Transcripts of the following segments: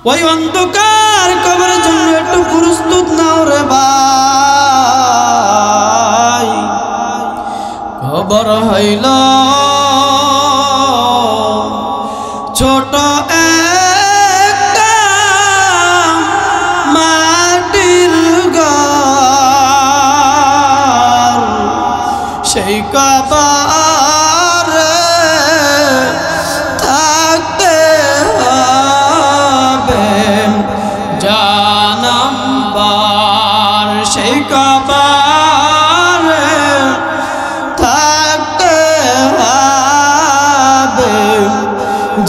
ওই অন্ধকার কবরের জন্য একটু প্রস্তুত নাও রে ভাই। কবর হইল ছোট একটা মাটির ঘর, সেই কবরে থাকতে হবে জানামবার, সেই কবরে থাকতে হবে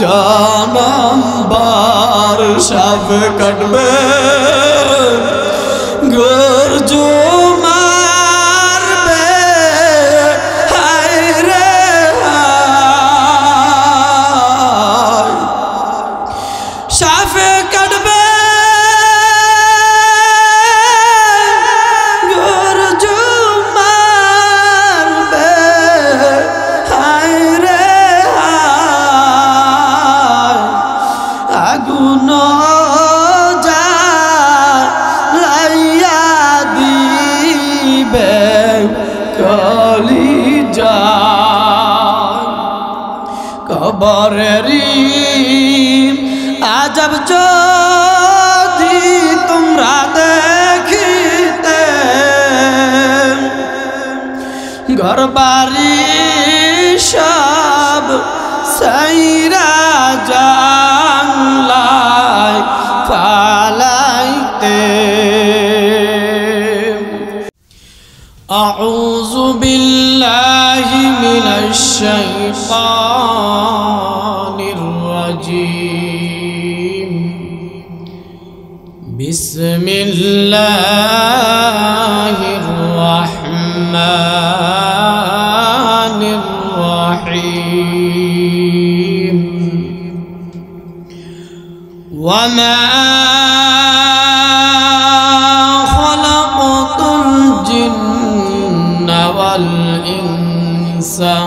জানামবার। সাপ কাটবে গর্জ মারবে হায় রে হায়, সাপে কাটবে গর্জ মারবে হায় রে হায়, আগুন জ্বালাইয়া দিবে কলিজায়। কবরেরই আজব যদি তোমরা দেখিতে, ঘর বাড়ি সব সাইরা জানলায় ফালাইতে। আউযু বিল্লাহি মিনাশ শাইতানির রাজীম। বিসমিল্লাহির রাহমানির রাহিম। ওয়ামা খালাকাতুল জিন্না ওয়াল ইনসা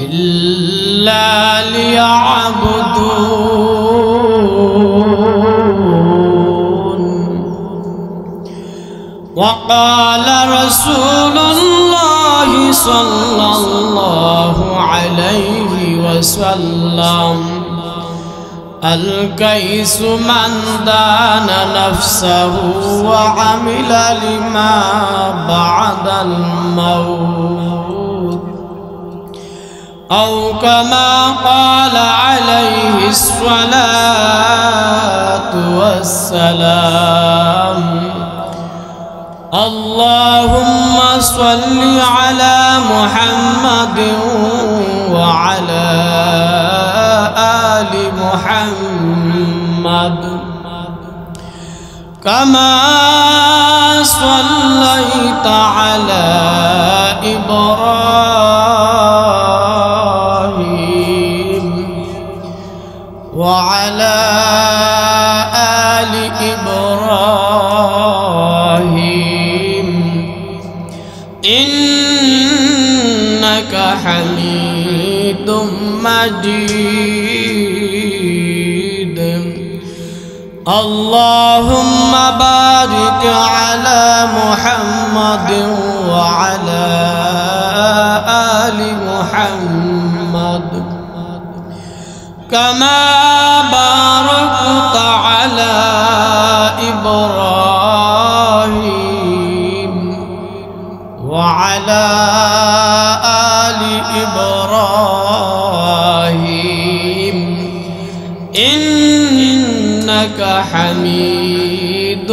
ইল্লা লিয়াবুদুন। وقال رسول الله صلى الله عليه وسلم الكيس من دان نفسه وعمل لما بعد الموت، أو كما قال عليه الصلاة والسلام. اللهم صل على محمد وعلى آل محمد كما صليت على إبراهيم وعلى آل إبراهيم إنك حميد مجيد. اللهم بارك على محمد وعلى آل محمد كما باركت على إبراهيم وعلى آل إبراهيم إنك حميد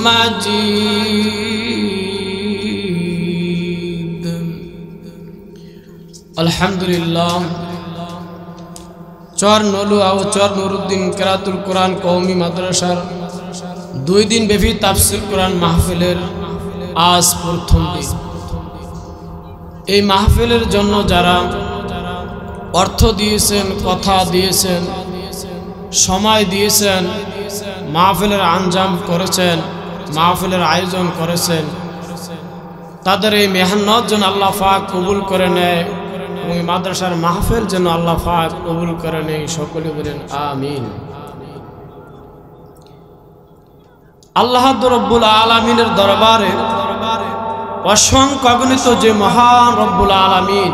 مجيد. الحمد لله. চর নলুয়া ও চর নুরুদ্দিন কেরাতুল কোরআন কওমি মাদ্রাসার 2 দিন ব্যাপী তাফসীর কোরআন মাহফিলের আজ প্রথম দিন। এই মাহফিলের জন্য যারা অর্থ দিয়েছেন, কথা দিয়েছেন, সময় দিয়েছেন, মাহফিলের আঞ্জাম করেছেন, মাহফিলের আয়োজন করেছেন, তাদের এই মেহনত যেন আল্লাহ পাক কবুল করে নেয় এবং এই মাদ্রাসার মাহফিল যেন আল্লাহ পাক কবুল করে নেয়। সকলে বলেন আমিন। আল্লাহ রব্বুল আলামিনের দরবারে অসংখ্য অগণিত যে মহান রব্বুল আলামিন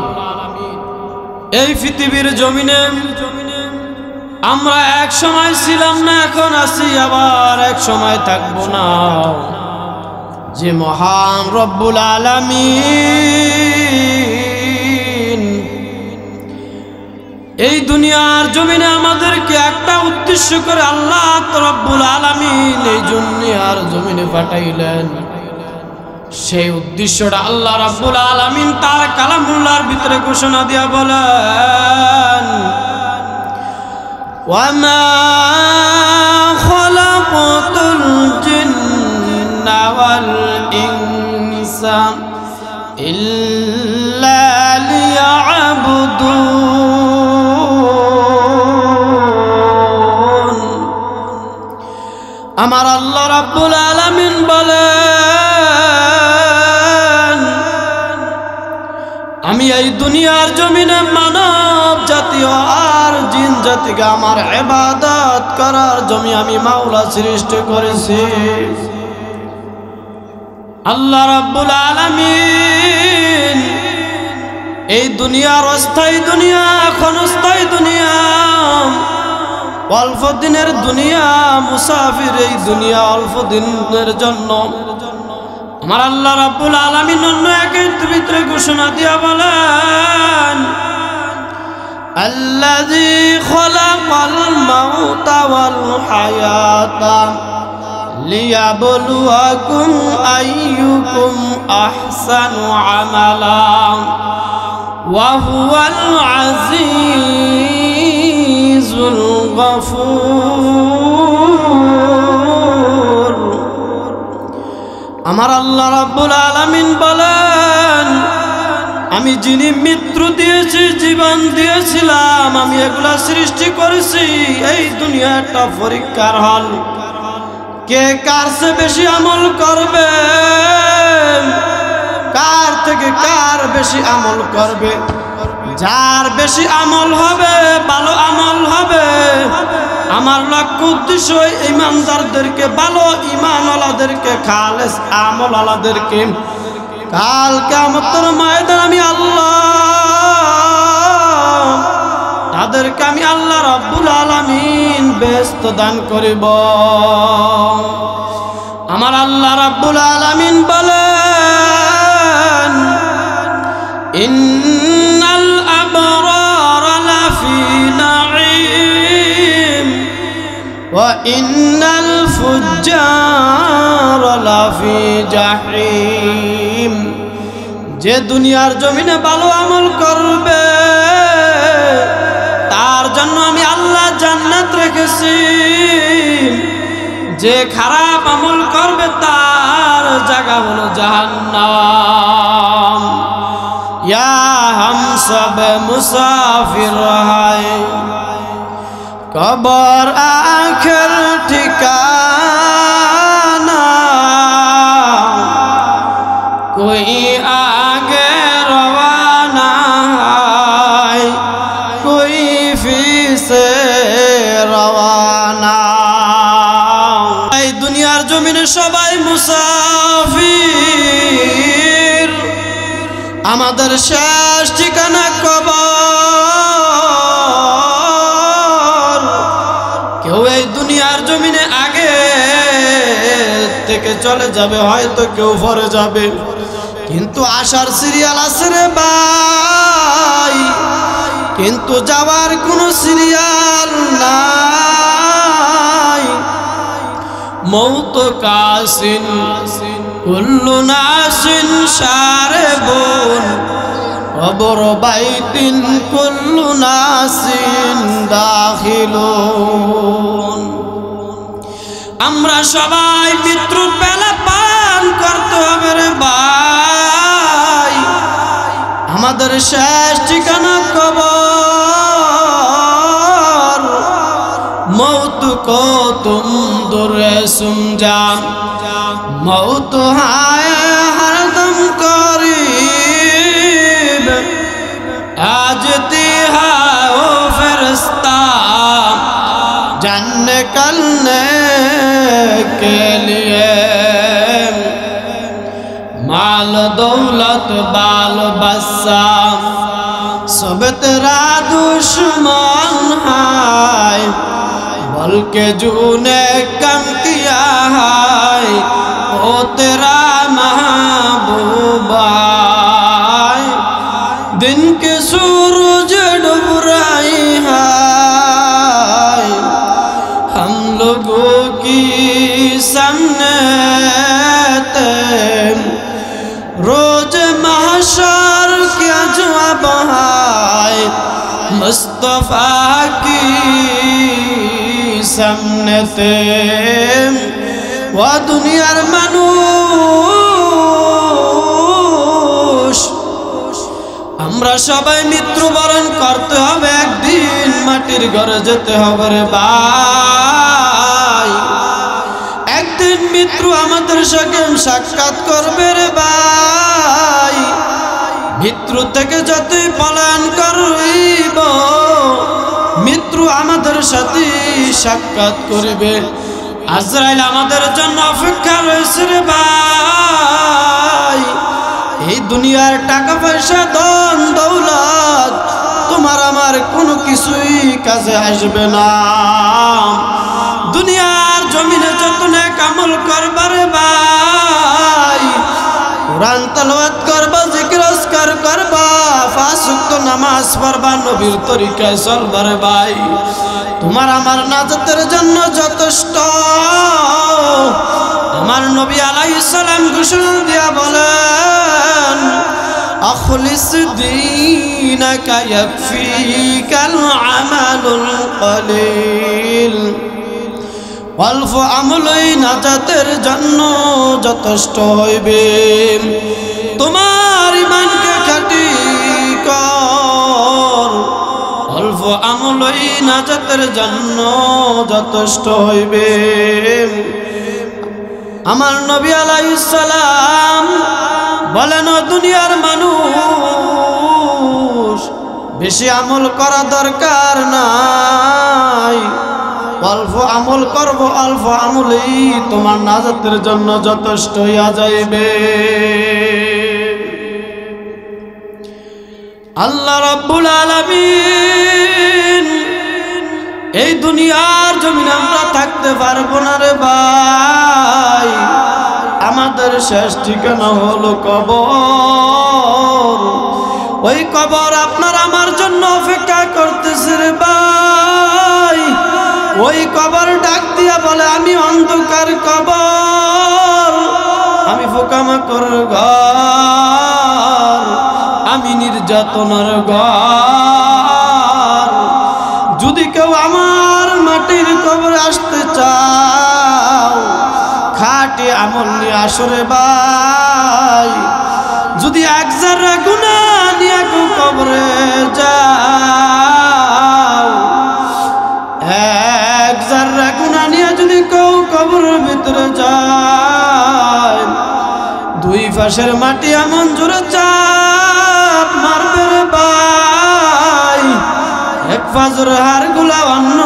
এই পৃথিবীর জমিনে আমরা এক সময় ছিলাম না, এখন আছি, আবার এক সময় থাকবো না। যে মহান রব্বুল আলামিন এই দুনিয়ার জমিনে আমাদেরকে একটা উদ্দেশ্য করে আল্লাহ রব্বুল আলামিন এই দুনিয়ার জমিনে পাঠাইলেন। সেই উদ্দেশ্যটা আল্লাহ রাব্বুল আলামিন তার কালামুল্লাহর ভিতরে ঘোষণা দিয়া বলেন, ওয়ামা খালাকাতুল জিন্না ওয়াল ইনসা ইল্লা লিয়াবুদুন। আমার আল্লাহ রাব্বুল আলামিন বলেন, আমি এই দুনিয়ার জমিনে মানব জাতীয় আর জিন জাতিকে আমার ইবাদত করার জন্য আমি মাওলা সৃষ্টি করেছি। আল্লাহ রাব্বুল আলামিন এই দুনিয়ার অস্থায়ী দুনিয়া, ক্ষণস্থায়ী দুনিয়া, অল্প দিনের দুনিয়া, মুসাফির এই দুনিয়া অল্প দিনের জন্য। আমার আল্লাহ রাব্বুল আলামিন অন্য একের ভিতরে ঘোষণা দিয়া বলেন, আল্লাযী খালাকাল মাউতা ওয়াল হায়াতা লিয়াবলুয়াকুম আইয়ুকুম আহসানু আমালা ওয়া হুয়াল আজিজুল গফুর। আমার আল্লাহ রাব্বুল আলামিন বলেন, আমি যিনি মৃত্যু দিয়েছি, জীবন দিয়েছিলাম, আমি এগুলা সৃষ্টি করেছি। এই দুনিয়াটা পরীক্ষার হল, কে কার চেয়ে বেশি আমল করবে, কার থেকে কার বেশি আমল করবে। যার বেশি আমল হবে, ভালো আমল হবে, আমার লক্ষ্য উদ্দেশ্য ইমানদারদেরকে, ভালো ইমানওয়ালাদেরকে, খালেস আমলওয়ালাদেরকে কাল কিয়ামতের ময়দানে আমি আল্লাহ তাদেরকে আমি আল্লাহ রাব্বুল আলামিন বেহেশত দান করিব। আমার আল্লাহ রাব্বুল আলামিন বলেন, ইন্নাল আবরারা লাফি নাঈম ওয়া ইন্নাল ফুজ্জারা লাফি জাহিম। যে দুনিয়ার জমিনে ভালো আমল করবে তার জন্য আমি আল্লাহ জান্নাত রেখেছি, যে খারাপ আমল করবে তার জায়গা হলো জাহান্নাম। ইয়া হাম সব মুসাফির হায়, কবর আখির ঠিকানা, कोई आगे रवाना है, कोई फीसे रवाना। এই দুনিয়ার জমিনে সবাই মুসাফির, আমাদের শেষ ঠিকানা কবর। কেউ এই দুনিয়ার জমিনে আগে থেকে চলে যাবে, হয়তো কেউ পরে যাবে, কিন্তু আসার সিরিয়াল আছে রে ভাই, কিন্তু যাওয়ার কোনো সিরিয়াল নাই। মৌত কাসিন কুল্লু নাসিন শারিবুন, কবর বাইতিন কুল্লু নাসিন দাখিলুন। আমরা সবাই মৃত্যুর বেলা পান করতে হবে রে ভাই, আমাদের শেষ ঠিকানা কবর। मौत को तुम दुर्रे समझा, मौत है हरदम करीब, आजती है वो फरिश्ता जान निकलने के लिए माल दौलत बाल बच्चा सब तेरा दुश्मन है, बोल के जूने कम किया है वो तेरा महबूबा। दिन के सूरज डूब रही है हम लोगों की सामने, रोज महशर क्या जवाब है मुस्तफा की सामने ते वो दुनियार মানুষ আমরা সবাই মৃত্যুবরণ করতে হবে, একদিন মাটির ঘরে যেতে হবে রে ভাই। একদিন মৃত্যু আমাদের সঙ্গে সাক্ষাৎ করবে রে ভাই। মৃত্যু থেকে যতই পলায়ন করিব মৃত্যু আমাদের সাথে সাক্ষাৎ করিবে। আজরাইল আমাদের জন্য অপেক্ষা রয়েছে রে ভাই। এই দুনিয়ার টাকা পয়সা ধন দৌলত তোমার আমার কোনো কিছুই কাজে আসবে না। দুনিয়ার জমিনে যত নেক আমল করবা রে ভাই, কোরআন তেলাওয়াত করবা, জিকির আজকার করবা, পাঁচ ওয়াক্ত নামাজ পড়বা, নবীর তরিকায় চলবা রে ভাই, তোমার আমার নাজাতের জন্য যথেষ্ট। আমার নবী আলাইহিস সালাম ঘোষণা দিয়া বলেন আখলিস দীনাকা ইয়াকফিকাল আমালুল কলিল। অল্প আমলই নাজাতের জন্য যথেষ্ট হইবে। তোমার ঈমানকে খাঁটি কর, অল্প আমলই নাজাতের জন্য যথেষ্ট হইবে। আমার নবী আলাইহিস সালাম বলেন দুনিয়ার মানুষ বেশি আমল করা দরকার নাই, অল্প আমল করব, অল্প আমলেই তোমার নাজাতের জন্য যথেষ্ট হইয়া যাইবে। আল্লাহ রাব্বুল আলামিন এই দুনিয়ার জমিনে আমরা থাকতে পারবো না রে ভাই। আমাদের শেষ ঠিকানা হলো কবর। ওই কবর আপনার আমার জন্য অপেক্ষা করতেছে রে ভাই। ওই কবর ডাক দিয়া বলে আমি অন্ধকার কবর, আমি পোকামাকড়ের ঘর, আমি নির্যাতনার ঘর। যদি কেউ আমার মাটির কবরে আসতে চাও খাঁটি আমল নিয়ে আসো রে ভাই। যদি এক জাররা গুনাহ নিয়ে কেউ কবরে যাও, এক জাররা গুনাহ নিয়ে যদি কেউ কবরের ভিতরে যায়, দুই পাশের মাটি এমন জোরে চাপ মারবে রে ভাই, এক ফাজর হার গুলা অন্য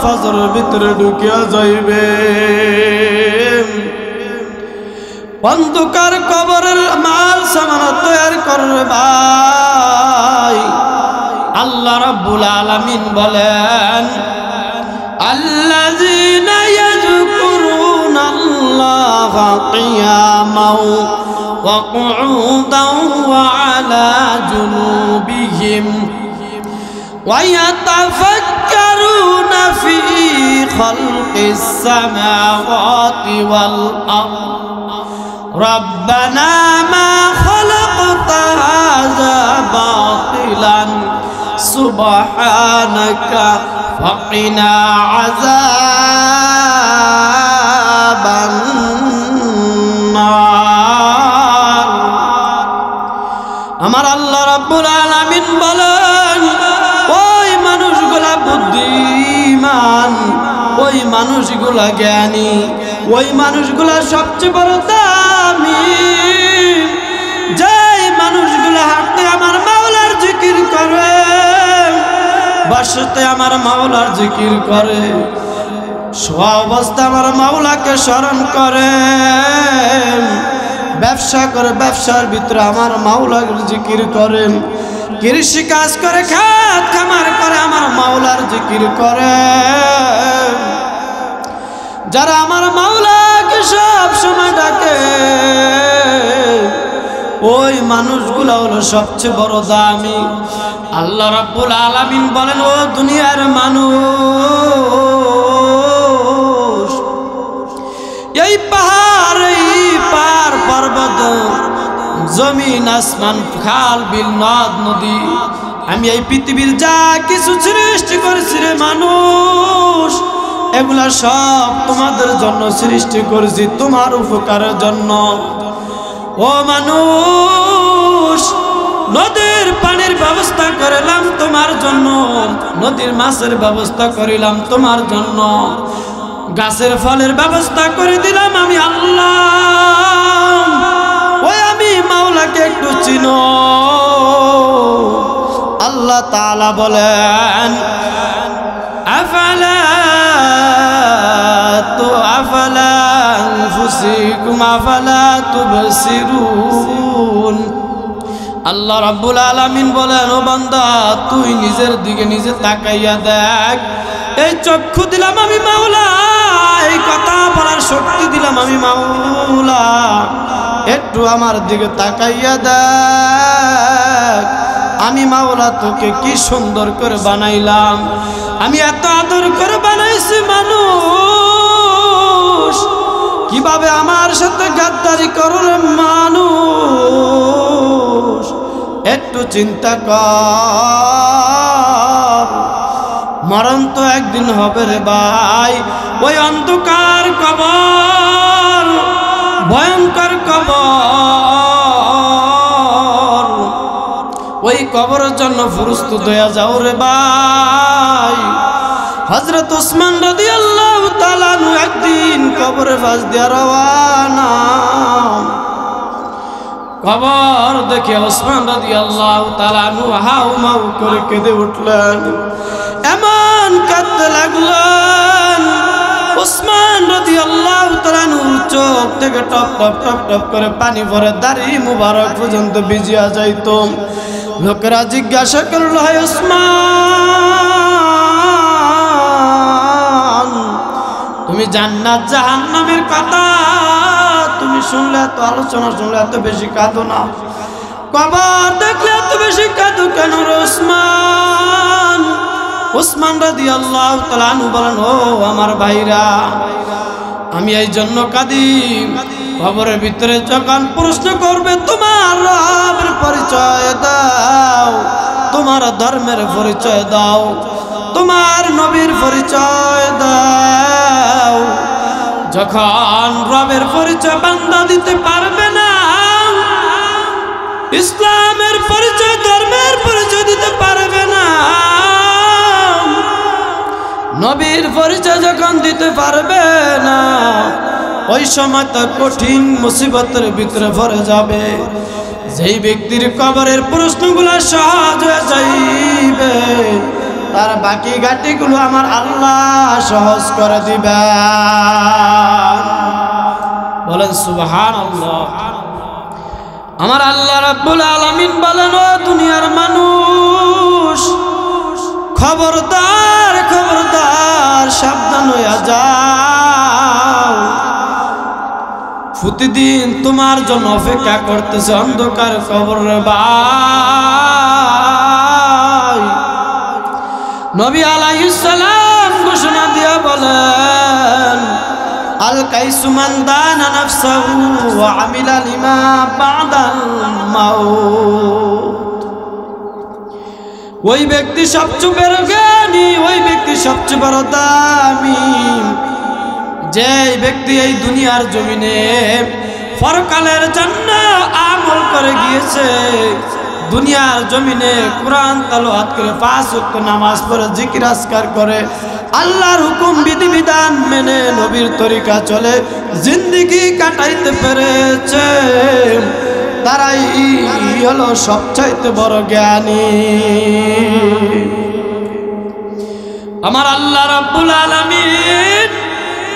ফাজরের ভিতরে ঢুকিয়া যাইবে। অন্ধকার কবরের মাল সামান তৈয়ার করবে ভাই। আল্লাহ রাব্বুল আলামিন বলেন আল্লাযীনা ইয়াযকুরুনাল্লাহা কিয়ামান ওয়া কুউদান ওয়া আলা জুনুবিহিম ويتفكرون في خلق السماوات والأرض ربنا ما خلقت هذا باطلا سبحانك فقنا عذاب النار। আমার আল্লাহ রাব্বুল আলামিন বলেন ওই মানুষগুলা বুদ্ধিমান, ওই মানুষগুলা জ্ঞানী, ওই মানুষগুলা সবচেয়ে বড় দামি, যেই মানুষগুলা হাঁটতে আমার মাওলার জিকির করে, বসতে আমার মাওলার জিকির করে, শোয়া অবস্থা আমার মাওলাকে স্মরণ করেন, ব্যবসা করে ব্যবসার ভিতরে আমার মাওলার জিকির করেন, কৃষি কাজ করে খাত খামার করে আমার মাওলার জিকির করেন। যারা আমার মাওলাকে সব সময় ডাকে ওই মানুষগুলো হলো সবচেয়ে বড় দামি। আল্লাহ রাব্বুল আলামিন বলেন, ও দুনিয়ার মানুষ, এই পাহাড় এই পার পর্বত জমিন আসমান খাল বিল নদ নদী আমি এই পৃথিবীর যা কিছু সৃষ্টি করেছি রে মানুষ, এগুলা সব তোমাদের জন্য সৃষ্টি করেছি, তোমার উপকারের জন্য। ও মানুষ, নদীর পানির ব্যবস্থা করিলাম তোমার জন্য, নদীর মাছের ব্যবস্থা করিলাম তোমার জন্য, গাছের ফলের ব্যবস্থা করে দিলাম আমি আল্লাহ। ওই আমি মাওলাকে একটু চিনো। আল্লাহ তাআলা বলেন, আফালা আনফুসিকুম আফালা তুবসিরুন। আল্লাহ রাব্বুল আলামিন বলেন, ও বান্দা তুই নিজের দিকে নিজে তাকাইয়া দেখ, এই চক্ষু দিলাম আমি মাওলা, এই কথা বলার শক্তি দিলাম আমি মাওলা, একটু আমার দিকে তাকাইয়া দেখ, আমি মাওলা তোকে কি সুন্দর করে বানাইলাম, আমি এত আদর করে বানাইছি মানুষ, কিভাবে আমার সাথে গাদ্দারি করলে মানুষ, একটু চিন্তা কর। মরণ তো একদিন হবে রে ভাই, ওই অন্ধকার কবর, ভয়ঙ্কর কবর, ওই কবরের জন্য প্রস্তুত হয়ে যাও রে ভাই। হযরত ওসমান রাদিয়াল্লাহু তাআলা আনহু একদিন কবরের পাশ দিয়ে রওয়ানা। কবর দেখে ওসমান রাদিয়াল্লাহু তাআলা আনহু হাউমাউ করে কেঁদে উঠলেন, এমন কাঁদতে লাগলেন ওসমান রাদিয়াল্লাহু তাআলা আনহুর চোখ থেকে টপ টপ টপ টপ করে পানি পড়ে দাড়ি মুবারক পর্যন্ত ভিজিয়া যাইত। লোকেরা জিজ্ঞাসা করল, হয় ওসমান, তুমি জান্নাত জাহান্নামের কথা তুমি শুনলে, এত আলোচনা শুনলে এত বেশি কাঁদো না, কবর দেখলে এত বেশি কাঁদো কেন রে ওসমান? ওসমান রাদিয়াল্লাহু তাআলা আনহু বলেন, ও আমার ভাইরা, আমি এই জন্য কাঁদি, কবরের ভিতরে যখন প্রশ্ন করবে তোমার রবের পরিচয় দাও, তোমার ধর্মের পরিচয় দাও, তোমার নবীর পরিচয় দাও, যখন রবের পরিচয় বান্দা দিতে পারবে না, ইসলামের পরিচয় ধর্মের পরিচয় দিতে পারবে না, নবীর পরিচয় যখন দিতে পারবে না, ওই সময় তো কঠিন মুসিবতের ভিতরে পড়ে যাবে। যেই ব্যক্তির কবরের প্রশ্নগুলো সহজ হয়ে যাইবে, তার বাকি ঘাটিগুলো আমার আল্লাহ সহজ করে দিবে। বলেন সুবহানাল্লাহ। আমার আল্লাহ রাব্বুল আলামিন বলেন, ও দুনিয়ার মানুষ, খবরদার খবরদার সাবধান হইয়া যাও, প্রতিদিন তোমার জন্য অপেক্ষা করতেছে অন্ধকার কবর রে ভাই। নবী আলাইহিস সালাম ঘোষণা দিয়া বলেন, আল কাইসু মান দানা নাফসাহু ওয়া আমিলা লিমা বাদাল মাউত। ওই ব্যক্তি সবচেয়ে বড় জ্ঞানী, ওই ব্যক্তি সবচেয়ে বড় দামি, যে ব্যক্তি এই দুনিয়ার জমিনে পরকালের জন্য আমল করে গিয়েছে, দুনিয়ার জমিনে কোরআন তেলাওয়াত করে 5 ওয়াক্ত নামাজ পড়ে জিকির আজকার করে, আল্লাহর হুকুম বিধিবিধান মেনে নবীর তরিকা চলে জিন্দেগি কাটাইতে পেরেছে, তারাই হলো সবচাইতে বড় জ্ঞানী। আমার আল্লাহ রাব্বুল আলামিন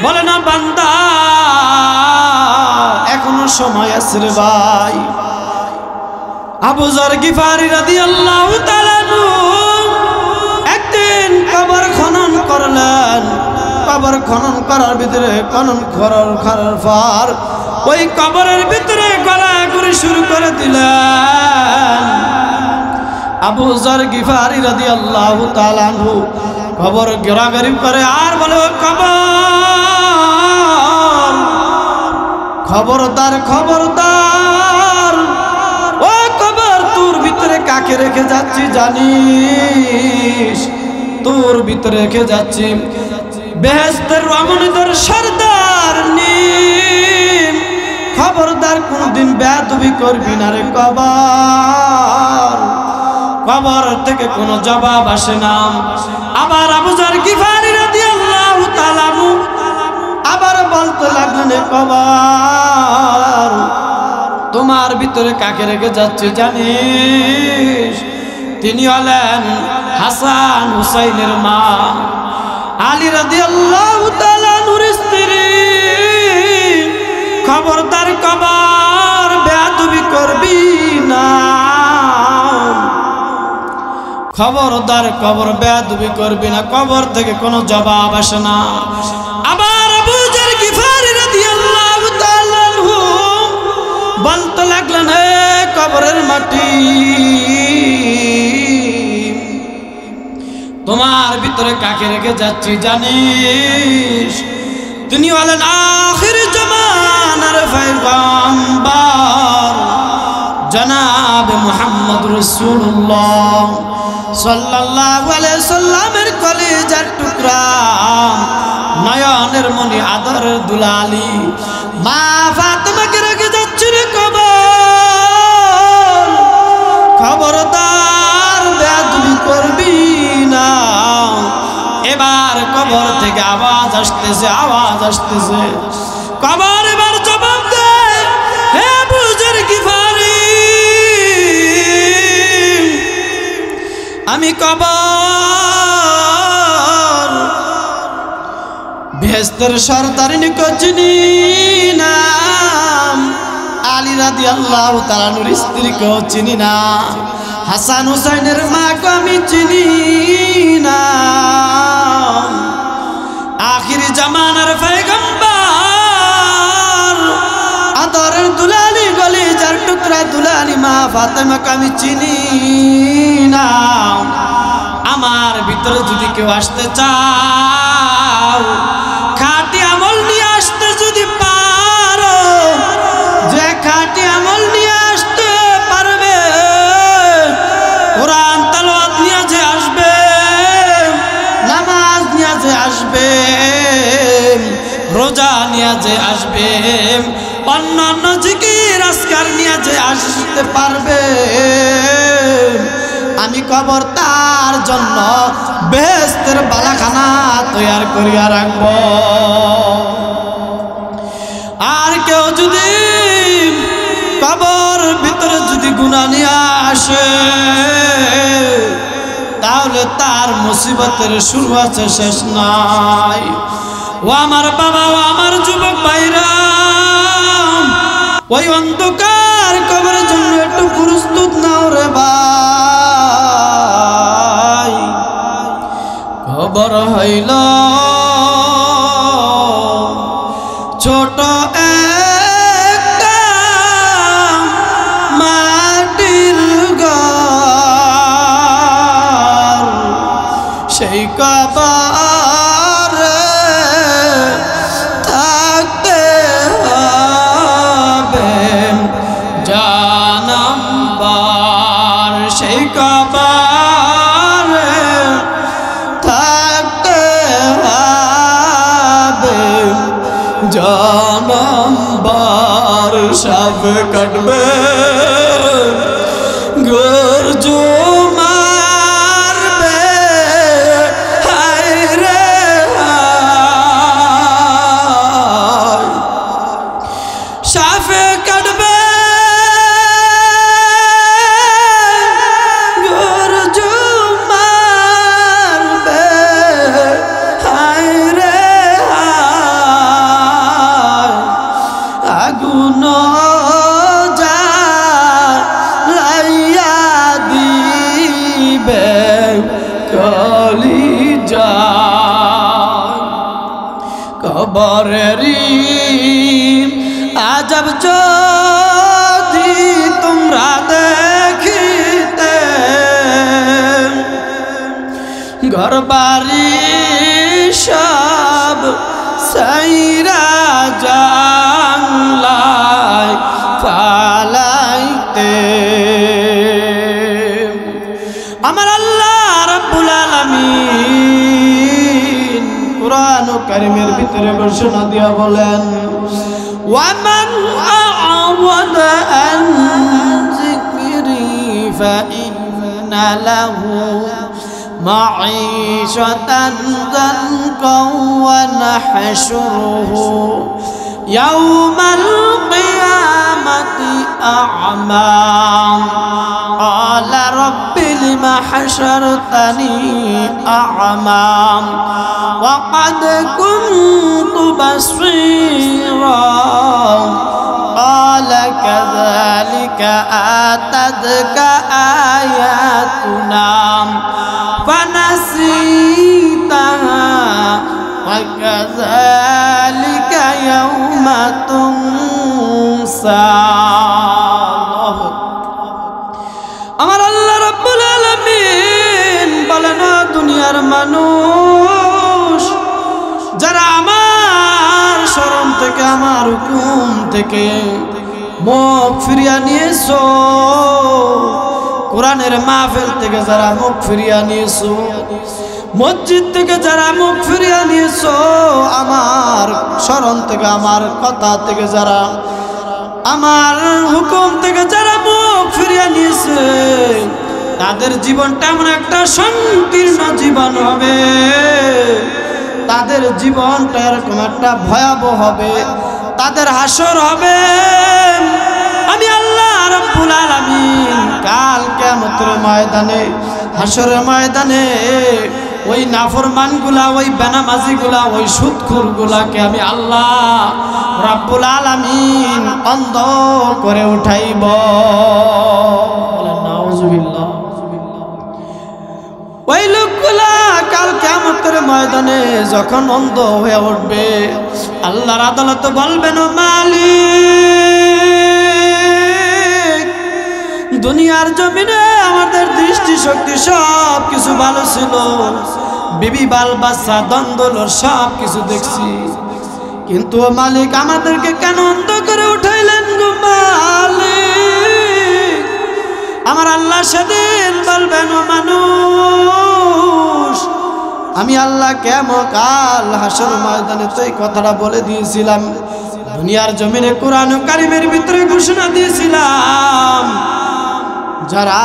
বলে না বান্দা এখনো সময় আছে রে ভাই। আবু যর গিফারি রাদিয়াল্লাহু তাআলা একদিন কবর খনন করলেন। কবর খনন করার ভিতরে খনন করার পর ওই কবরের ভিতরে গলাগলি শুরু করে দিলেন। আবু যর গিফারি রাদিয়াল্লাহু তাআলা আনহু কবর গড়াগড়ি করে আর বলে ও কবর, খবরদার খবরদার, ও কবর তোর ভিতরে কাকে রেখে যাচ্ছি জানিস? তোর ভিতরে রেখে যাচ্ছি বেহেশতের রমণীদের সর্দার নিম। খবরদার কোনদিন বেয়াদবি করবি না রে কবর। কবর থেকে কোনো জবাব আসে না। আবার আবু যর গিফারি রাদিয়াল্লাহু তাআলা আবার বলতে লাগলেন কবর তোমার ভিতরে কাকে রেখে যাচ্ছে জানিস? তিনি হলেন হাসান হুসাইনের মা আলী রাদিয়াল্লাহু তাআলা নূর স্ত্রী। খবরদার কবর বেয়াদবি করবি না। খবরদার কবর বেয়াদবি করবি না, কবর থেকে কোনো জবাব আসে না। আবার আবু যর গিফারি রাদিয়াল্লাহু তাআলা আনহু বলতে লাগলেন হে কবরের মাটি তোমার ভিতরে কাকে রেখে যাচ্ছি জানিস? তিনি হলেন আখির জামানার পয়গম্বর জনাব মুহাম্মদ রাসূলুল্লাহ সাল্লাল্লাহু আলাইহি সাল্লামের কলিজার টুকরা নয়নের মনি আদরের দুলালি মা ফাতেমাকে রেখে যাচ্ছে রে কবর। খবরদার বেয়াদবি করবি না। এবার কবর থেকে আওয়াজ আসতেছে, আওয়াজ আসতেছে। কবর এবার জবাব দেয় হে আবু যর গিফারি আমি কবর বেহেশতের সরদারিনীকে চিনি না, আলী রাদিয়াল্লাহু তাআলা নূর স্ত্রীকেও চিনি না, হাসান হুসাইনের মাকে আমি চিনি না। আখির জামানার পয়গম্বর আদরের দুলালি কলিজার টুকরা দুলালি মা ফাতেমাকে আমি চিনি না। আমার ভিতরে যদি কেউ আসতে চাও খাঁটি আমল নিয়ে আসতে যদি পারো, যে খাঁটি আমল নিয়ে আসতে পারবে, কোরআন তেলাওয়াত নিয়ে যে আসবে, নামাজ নিয়ে যে আসবে, রোজা নিয়ে যে আসবে, অন্যান্য জিকির আজকার নিয়ে যে আসতে পারবে, আমি কবর তার জন্য বেহেশতের বালাখানা তৈয়ার করিয়া রাখব। আর কেউ যদি কবর ভিতরে যদি গুনাহ নিয়ে আসে তাহলে তার মুসিবতের শুরু আছে শেষ নাই। ও আমার বাবা, ও আমার যুবক ভাইরা, ওই অন্ধকার কবরের জন্য একটু প্রস্তুত নাও রে ভাই। কবর হইল ছোট একটা মাটির ঘর, সেই কবরে থাকতে হবে জানামবার, সেই কবরে থাকতে হবে জানামবার। সাপ কাটবে গর্জ মারবে, হায় রে হায়, সাপে কাটবে গর্জ মারবে, হায় রে হায়। আগুন জ্বালাইয়া দিবে কলিজা কবরেরি আজব যদি তোমরা দেখিতে ঘরবাড়ি সব সাইরা জানলাই ফালাইতে আমার আল্লাহ রাব্বুল আলামিন কুরআন কারীমের ভিতরে ঘোষণা দিয়া বলেন ওয়ামান আ'ওয়াদা আন যিকরি ফাইন্না লাহু মাঈশাতান যানকা ওয়া নাহশুরুহু ইয়াওমাল কিয়ামাতি আ'মা قال رب لم حشرتني أعمى وقد كنت بصيرا قال كذلك آتتك آياتنا فنسيتها وكذلك يوم تنسى আমার আল্লাহ রাব্বুল আলামিন বলেন দুনিয়ার মানুষ যারা আমার শরণ থেকে আমার হুকুম থেকে মুখ ফিরিয়ে নিয়েছো কোরআনের মাহফিল থেকে যারা মুখ ফিরিয়ে নিয়েছো মসজিদ থেকে যারা মুখ ফিরিয়ে নিয়েছো আমার শরণ থেকে আমার কথা থেকে যারা আমার হুকুম থেকে যারা মুখ ফিরিয়ে নিয়েছে তাদের জীবনটা এমন একটা সংকীর্ণ জীবন হবে তাদের জীবনটা এরকম একটা ভয়াবহ হবে তাদের হাসর হবে আমি আল্লাহ রাব্বুল আলামিন কাল কিয়ামতের ময়দানে হাসরের ময়দানে ওই নাফরমানগুলা ওই বেনামাজিগুলা ওই সুদখোরগুলাকে আমি আল্লাহ রাব্বুল আলামিন অন্ধ করে উঠাইব বলেন নাউজুবিল্লাহ ওই লোকগুলা কাল কিয়ামতের ময়দানে যখন অন্ধ হয়ে উঠবে আল্লাহর আদালতে বলবেন ও মালিক দুনিয়ার জমিনে আমাদের দৃষ্টি শক্তি সব কিছু ভালো ছিল বিবি বাল বাচ্চা দ্বন্দ্ব সব কিছু দেখছি কিন্তু মালিক আমাদেরকে কেন অন্ধ করে উঠাইলেন গো মালিক আমার আল্লাহ সেদিন বলবেন ও মানুষ আমি আল্লাহ কেমন কাল হাসর ময়দানে তো এই কথাটা বলে দিয়েছিলাম দুনিয়ার জমিনে কোরআন কারীমের ভিতরে ঘোষণা দিয়েছিলাম যারা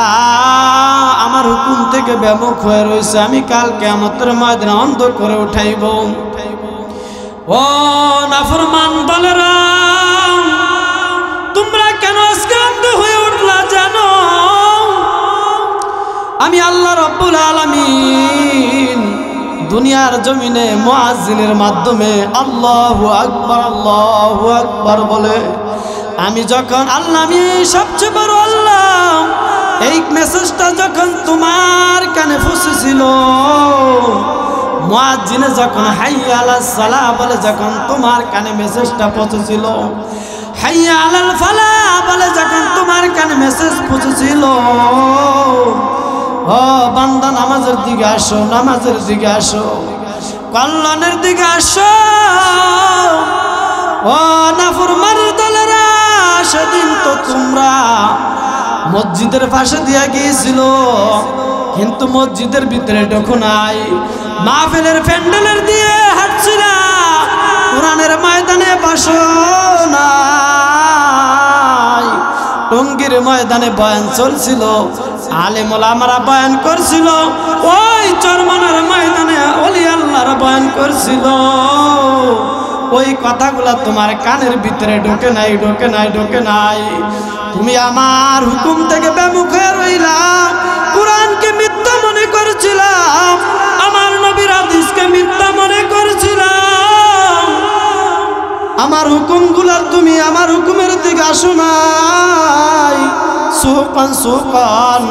আমার হুকুম থেকে বেমুখ হয়ে রয়েছে আমি কাল কিয়ামতের ময়দানে অন্ধ করে উঠাইব ও নাফরমান দলেরা তোমরা কেন আজকে অন্ধ হয়ে উঠলা জানো আমি আল্লাহ রাব্বুল আলামিন দুনিয়ার জমিনে মুয়াজ্জিনের মাধ্যমে আল্লাহু আকবার বলে আমি যখন আল্লাহ আমি সবচেয়ে বড় আল্লাহ এই মেসেজটা যখন তোমার কানে পৌঁছেছিল মুয়াজ্জিনে যখন হাইয়া আলাস সালাহ বলে যখন তোমার কানে মেসেজটা পৌঁছেছিল হাইয়া আলাল ফালাহ বলে যখন তোমার কানে মেসেজ পৌঁছেছিল ও বান্দা নামাজের দিকে আসো নামাজের দিকে আসো কল্যাণের দিকে আসো ও নাফরমান দলেরা সেদিন তো তোমরা মসজিদের পাশে দিয়া গিয়েছিল কিন্তু মসজিদের ভিতরে ঢোকো নাই মাহফিলের প্যান্ডেলের দিয়ে হাঁটছিলা কোরআনের ময়দানে বসো নাই টঙ্গীর ময়দানে বয়ান চলছিল আলেম ওলামারা বয়ান করছিল ওই চরমনার ময়দানে ওলি আল্লাহর বয়ান করছিল ওই কথাগুলা তোমার কানের ভিতরে ঢোকে নাই ঢোকে নাই ঢোকে নাই তুমি আমার হুকুম থেকে বেমুখ হয়ে রইলা কোরআনকে মিথ্যা মনে করছিলাম আমার নবীর হাদিসকে মিথ্যা মনে করছিলাম আমার হুকুমগুলার তুমি আমার হুকুমের দিকে আসো নাই। সুকান সুকান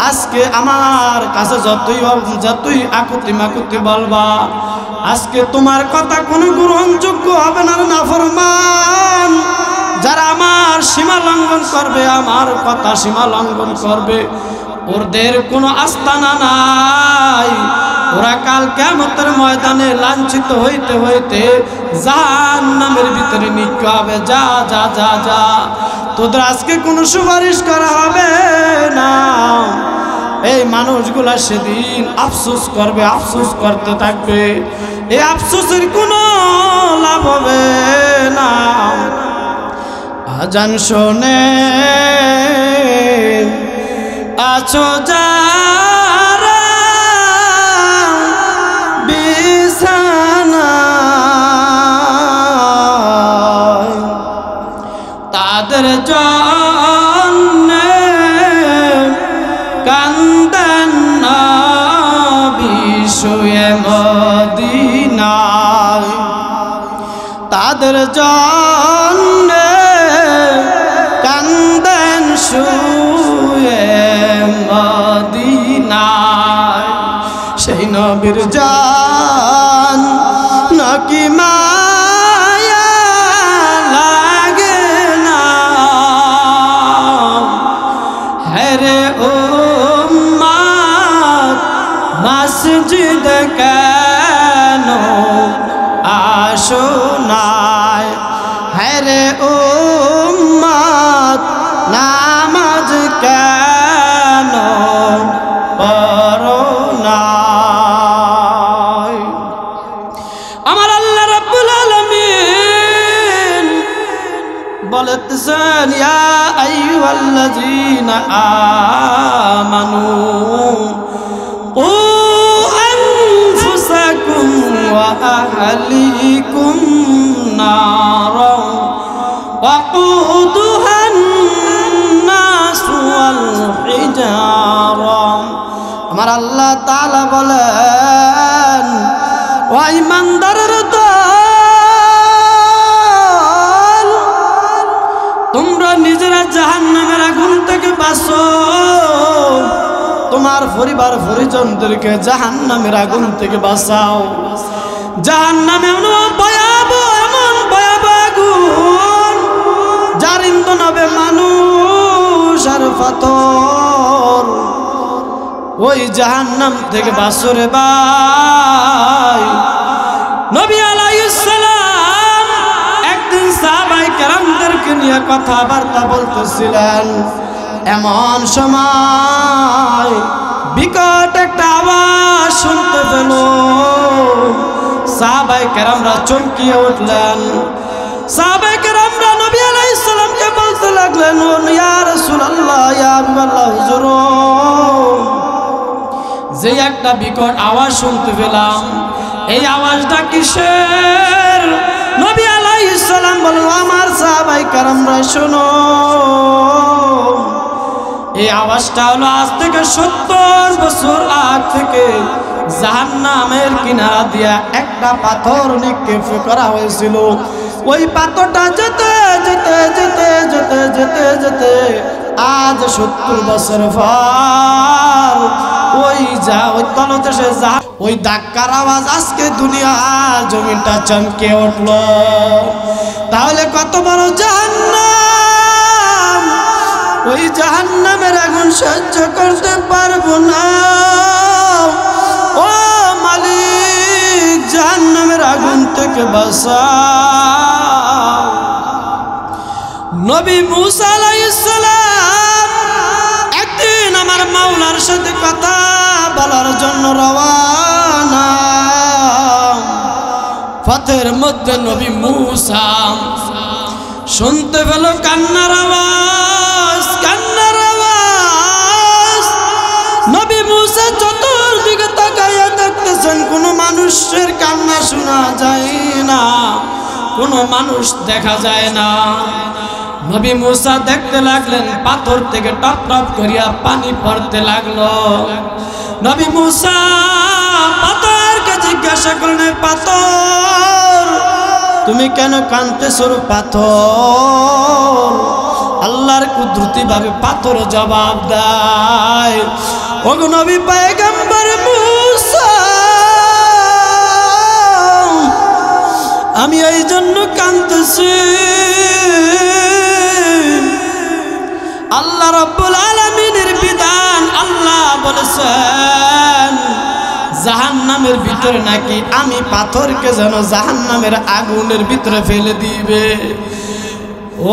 আজকে আমার কাছে যতই আকুতি মাকুতি বলবা, আজকে তোমার কথা কোনো গ্রহণযোগ্য হবে না। নাফরমান যারা আমার সীমা লঙ্ঘন করবে, আমার কথা সীমা লঙ্ঘন করবে, ওদের কোনো আস্তানা নাই। ওরা কাল কিয়ামতের ময়দানে লাঞ্ছিত হইতে হইতে জাহান্নামের ভিতরে নিক্ষেপ হবে। যা যা যা যা, তোদের আজকে কোনো সুপারিশ করা হবে না। এই মানুষগুলা সেদিন আফসোস করবে, আফসোস করতে থাকবে। এই আফসোসের কোনো লাভ হবে না। আজান শোনে আছো যারা বিছানায়, তাদের জন্যে কান্দেন নবী শুয়ে মদিনায়, তাদের জন্যে কান্দেন শুয়ে মদিনায়। সেই নবীর জান নাকি মায়া লাগে না, হেরে উম্মত মসজিদ কেন আসো নাই, হেরে উম্মত নামাজ কেন পড়ো নাই। আমার আল্লাহ রাব্বুল আলামিন বলতেছেন, ইয়া আইয়ুহাল্লাযীনা আমানু ও আনফুসাকুম ওয়া আহলিকুম নারা ওয়াকুদুহান নাস ওয়াল হিজারা। আমার আল্লাহ তাআলা বলেন, ও ঈমানদারের দল, তোমরা নিজেরা জাহান্নামের আগুন থেকে বাঁচো, তোমার পরিবার পরিজনদেরকে জাহান্নামের আগুন থেকে বাঁচাও। জাহান্নামে এমন ভয়াবহ আগুন, যার ইন্ধন হবে মানুষ আর পাথর। ওই জাহান্নাম থেকে বাঁচো রে ভাই। নবী আলাইহিস সালাম একদিন সাহাবায়ে কেরামদেরকে নিয়ে কথাবার্তা বলতেছিলেন। এমন সময় বিকট একটা আওয়াজ শুনতে পেল। সাহাবায়ে কেরামরা চমকিয়ে উঠলেন। সাহাবায়ে কেরামরা নবী আলাইহিস সালামকে বলতে লাগলেন, ইয়া রাসূলুল্লাহ, ইয়া হাবিবাল্লাহ, হুজুর, যে একটা বিকট আওয়াজ শুনতে পেলাম, এই আওয়াজটা কিসের? নবী আলাইহিস সালাম বললেন, আমার সাহাবায়ে কেরামরা শোনো, এই আওয়াজটা হলো আজ থেকে 70 বছর আগ থেকে জাহান্নামের কিনারা দিয়া একটা পাথর নিক্ষেপ করা হয়েছিল। ওই পাথরটা যেতে যেতে যেতে যেতে যেতে যেতে আজ 70 বছর পর ওই তলদেশে যা ওই ধাক্কার আওয়াজ আজকে দুনিয়া জমিনটা চমকে উঠল। তাহলে কত বড় জাহান্নাম! ওই জাহান্নামের আগুন সহ্য করতে পারবো না। ও মালিক, জাহান্নামের আগুন থেকে বাঁচাও। নবী মুসা আলাইহিস সালাম একদিন আমার মাওলার সাথে কথা বলার জন্য রওয়ানা। পথের মধ্যে নবী মুসা শুনতে পেল কান্নার আওয়াজ, কান্নার আওয়াজ। নবী মুসা চতুর্দিকে তাকাইয়া দেখতেছেন, কোনো মানুষের কান্না শোনা যায় না, কোনো মানুষ দেখা যায় না। নবী মুসা দেখতে লাগলেন পাথর থেকে টপ টপ করিয়া পানি পড়তে লাগলো। নবী মুসা পাথরকে জিজ্ঞাসা করলেন, পাথর তুমি কেন কাঁদতেছো পাথর? আল্লাহর কুদরতি ভাবে পাথর জবাব দেয়, ওগো নবী পয়গম্বর মুসা, আমি এই জন্য কাঁদতেছি, আল্লাহ রাব্বুল আলামিনের বিধান। আল্লাহ বলেছেন জাহান্নামের ভিতরে নাকি আমি পাথরকে যেন জাহান্নামের আগুনের ভিতরে ফেলে দিবে।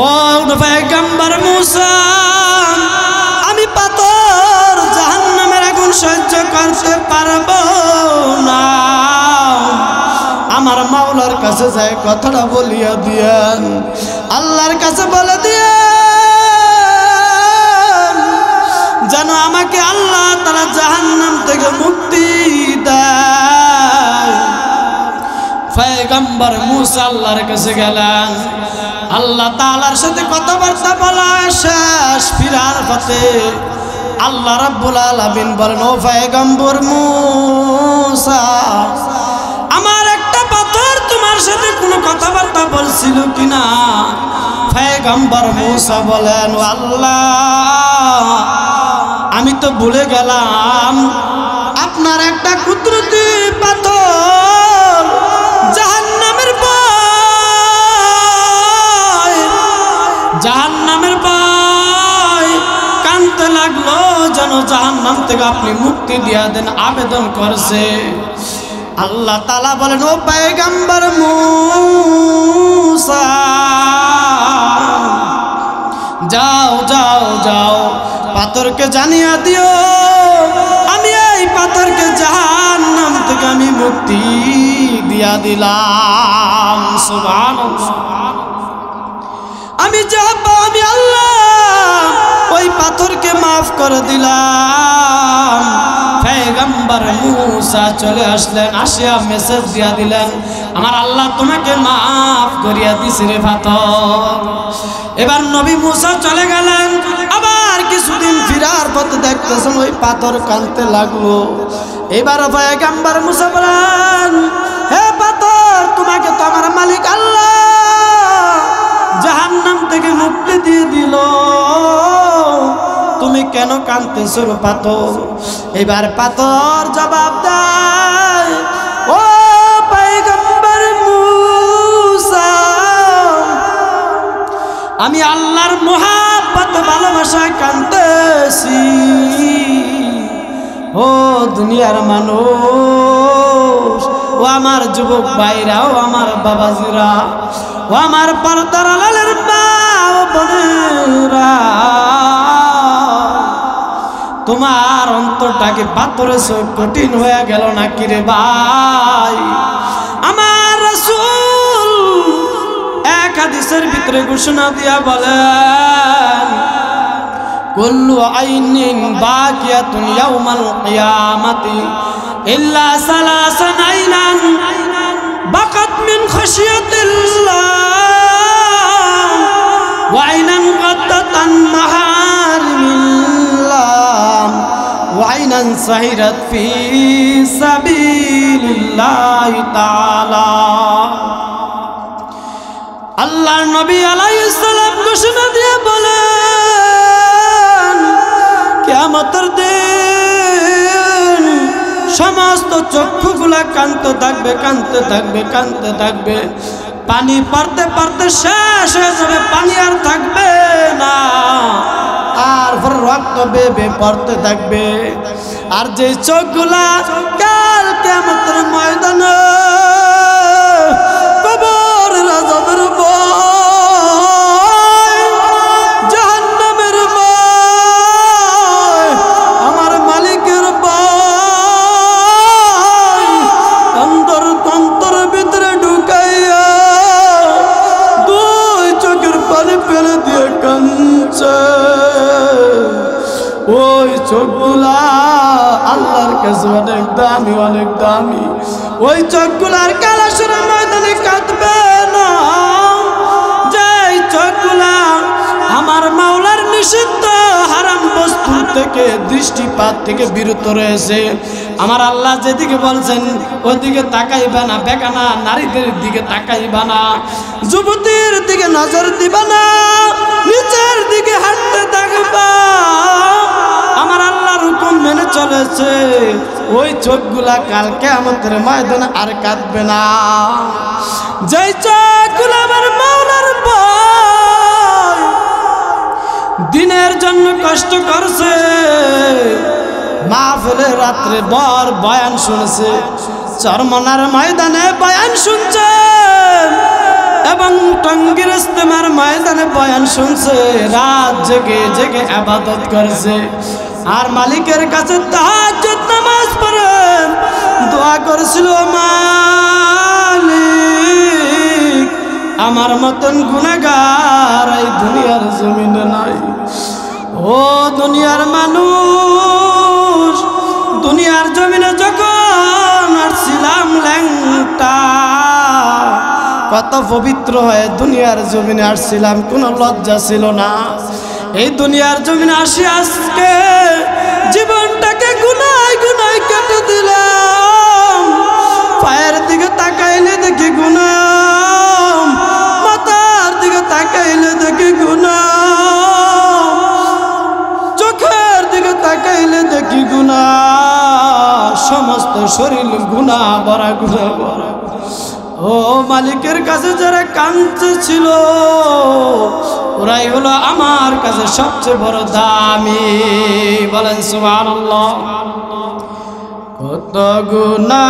ও পয়গম্বর মুসা, আমি পাথর জাহান্নামের আগুন সহ্য করতে পারবো না, আমার মাওলার কাছে যায় কথাটা বলিয়া দিয়েন, আল্লাহর কাছে বলে দিয়েন যেন আমাকে আল্লাহ তাআলা জাহান্নাম থেকে মুক্তি দেয়। পয়গম্বর মুসা আল্লাহর কাছে গেলেন, আল্লাহ তাআলার সাথে কথাবার্তা বলা শেষ, ফিরার পথে আল্লাহ রাব্বুল আলামিন বলেন, ও পয়গম্বর মুসা, আমার একটা পাথর তোমার সাথে কোনো কথাবার্তা বলছিল কিনা? পয়গম্বর মুসা বলেন, ও আল্লাহ, আমি তো ভুলে গেলাম আপনার একটা কুদরতি পাথর জাহান্নামের ভয় কাঁদতে লাগলো যেন জাহান্নাম থেকে আপনি মুক্তি দিয়া দেন, আবেদন করছে। আল্লাহ তাআলা বলেন, ও পয়গম্বর মুসা, যাও যাও যাও, পাথরকে জানিয়ে দিও আমি এই পাথরকে জাহান্নাম থেকে আমি মুক্তি দিয়া দিলাম। সুবহানাল্লাহ। আমি যাব, আমি আল্লাহ ওই পাথরকে মাফ করে দিলাম। পয়গম্বর মুসা চলে আসলেন, আসিয়া মেসেজ দিয়া দিলেন, আমার আল্লাহ তোমাকে মাফ করিয়া দিছে রে পাথর। এবার নবী মুসা চলে গেলেন, আবার কিছুদিন ফিরার পথে দেখতেছেন ওই পাথর কাঁদতে লাগলো। এবার পয়গম্বর মুসা বলেন, হে পাথর, তোমাকে তো আমার মালিক আল্লাহ জাহান্নাম থেকে মুক্তি দিয়ে দিল, তুমি কেন কাঁদতেছো পাথর? এবার পাথর জবাব দেয়, ও পয়গম্বর মুসা, আমি আল্লাহর মহব্বত ভালোবাসায় কাঁদতেছি। ও দুনিয়ার মানুষ, ও আমার যুবক ভাইরা, ও আমার বাবাজিরা, ও আমার পর্দার আড়ালের মা ও বোনেরা, তোমার অন্তরটাকে পাথরের চোখ কঠিন হয়ে গেল নাকি রে ভাই? আমার রাসূল এক হাদিসের ভিতরে ঘোষণা দিয়া বলেন, কুল্লু আইনিন বাকিয়াতুন ইয়াউমাল কিয়ামাতি ইল্লা সালাসান আইনান বাকাত মিন খাশিয়াতিল্লাহ ওয়া আইনান গাদ্দাত আন মাহারিমিল্লাহ ওয়া আইনান সাহিরাত ফি সাবিলিল্লাহি তাআলা। আল্লাহর নবী আলাইহিস সালাম ঘোষণা দিয়ে বলেন, কিয়ামতের দিন সমস্ত চক্ষুগুলা কাঁদতে থাকবে, কাঁদতে থাকবে, কাঁদতে থাকবে, পানি পড়তে পড়তে শেষ হয়ে যাবে, পানি আর থাকবে না, তারপর রক্ত বেবে পড়তে থাকবে। আর যে চোখগুলা কাল কিয়ামতের ময়দানে কবর রাজাবের ভয়, জাহান্নামের ভয়, আমার মালিকের ভয়, অন্তর অন্তর ভিতরে ঢুকাইয়া দুই চোখের পানি ফেলে দিয়ে কাঁদছে। ওই চোখগুলা আল্লাহর কাছে অনেক দামি, অনেক দামি। ওই চোখগুলার কালাসরের ময়দানে কাঁদবে না। যেই চোখগুলা আমার মাওলার নিষিদ্ধ হারাম বস্তু থেকে, দৃষ্টিপাত থেকে বিরত রয়েছে, আমার আল্লাহ যেদিকে বলছেন ওদিকে তাকাইবা না, বেগানা নারীদের দিকে তাকাইবা না, যুবতীর দিকে নজর দিবা না, নিচের দিকে হাঁটতে থাকবা। আমার আল্লাহর হুকুম মেনে চলেছে, ওই চোখগুলা কাল কিয়ামতের ময়দানে আর কাঁদবে না। যেই চোখগুলা আমার মাওলার ভয় দিনের জন্য কষ্ট করছে, মাহফিলে রাত্রে বর বয়ান শুনছে, চরমনার ময়দানে বয়ান শুনছে এবং টঙ্গীর ইস্তেমার ময়দানে বয়ান শুনছে, রাত জেগে জেগে ইবাদত করছে আর মালিকের কাছে তাহাজ্জুদ নামাজ পড়ে দোয়া করেছিল, মালিক আমার মতন গুনাহগার এই দুনিয়ার জমিনে নাই। ও দুনিয়ার মানুষ, দুনিয়ার জমিনে যখন আসছিলাম ল্যাংটা, কত পবিত্র হয়ে দুনিয়ার জমিনে আসছিলাম, কোনো লজ্জা ছিল না। এই দুনিয়ার জমিনে আসি আজকে জীবনটাকে গুনায় গুনায় কেটে দিলাম। পায়ের দিকে তাকাইলে দেখি গুনাহ, মাথার দিকে তাকাইলে দেখি গুনাহ, চোখের দিকে তাকাইলে দেখি গুনাহ, সমস্ত শরীর গুনাহ ভরা, গুনাহ ভরা। ও মালিকের কাছে যারা কাঁদতে ছিল, ওরাই হলো আমার কাছে সবচেয়ে বড় দামি। বলেন সুবহানাল্লাহ। কত গুনাহ